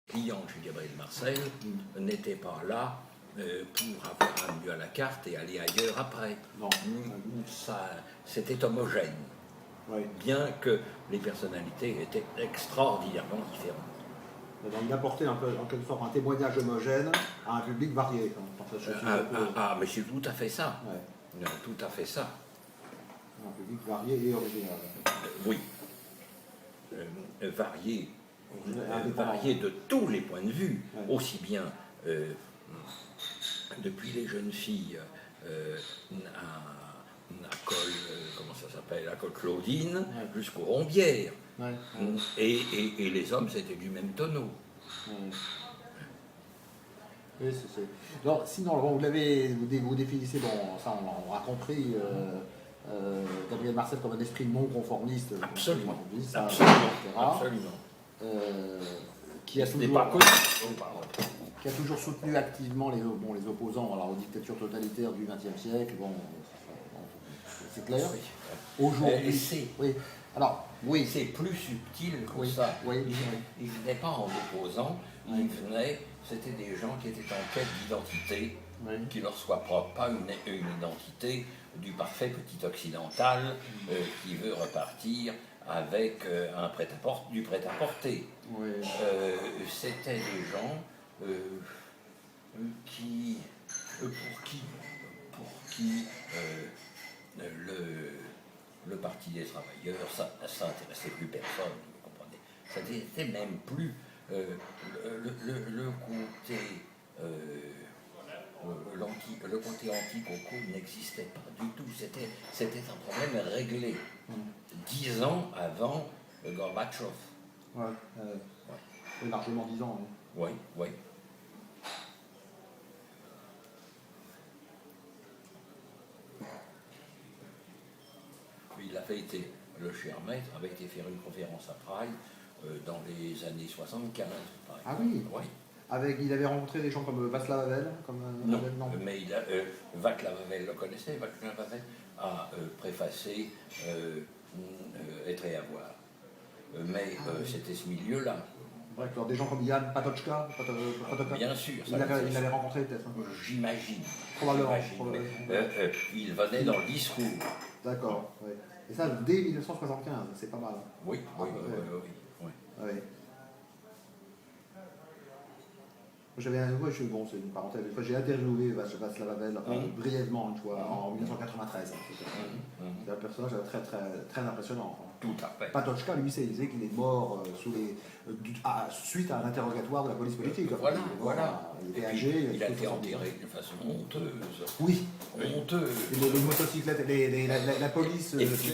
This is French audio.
clients chez Gabriel Marcel n'étaient pas là pour avoir un lieu à la carte et aller ailleurs après. Non. C'était homogène, Oui. bien que les personnalités étaient extraordinairement différentes. Donc il apportait un peu, en quelque sorte, un témoignage homogène à un public varié. Mais c'est tout à fait ça. Ouais. Tout à fait ça. Un public varié et original. Oui. Varié de tous les points de vue, ouais. Aussi bien depuis les jeunes filles à Col, comment ça s'appelle, à Col Claudine, ouais. Jusqu'aux Rombières. Ouais. Et les hommes, c'était du même tonneau. Ouais. Oui, donc, sinon, bon, vous définissez, bon, ça on a compris, Gabriel Marcel comme un esprit non conformiste. Absolument. Ça, Absolument. Qui a toujours soutenu activement les opposants aux dictatures totalitaires du XXe siècle. Bon, c'est clair. Aujourd'hui, oui. Alors, oui, c'est plus subtil que ça. Il venait pas en opposant, il venait, c'était des gens qui étaient en quête d'identité, qui leur soit propre, pas une identité du parfait petit occidental qui veut repartir avec du prêt-à-porter. Oui. C'était des gens pour qui le Parti des travailleurs, ça n'intéressait plus personne, vous comprenez. Ça n'était même plus le côté anti-coco n'existait pas du tout. C'était un problème réglé. 10 ans avant Gorbatchev. Largement 10 ans. Oui. Le cher maître avait été faire une conférence à Prague dans les années 75. Ah oui. Il avait rencontré des gens comme Václav Havel non, mais Václav Havel le connaissait. Václav Havel a préfacé Être et avoir. Mais c'était ce milieu-là. D'accord, des gens comme Jan Patočka. Bien sûr. Il l'avait rencontré peut-être. J'imagine. Probablement. Il venait dans le discours. D'accord. Oui. Et ça, dès 1975, c'est pas mal. Oui. C'est une parenthèse. Une fois, j'ai interviewé Václav Havel brièvement une fois en 1993. C'est un personnage très, très, très impressionnant. Tout à fait. Patočka, lui, il disait qu'il est mort suite à un interrogatoire de la police politique. Voilà. Il était âgé. Il a été enterré de façon honteuse. Oui. Honteuse. Les motocyclettes, la police.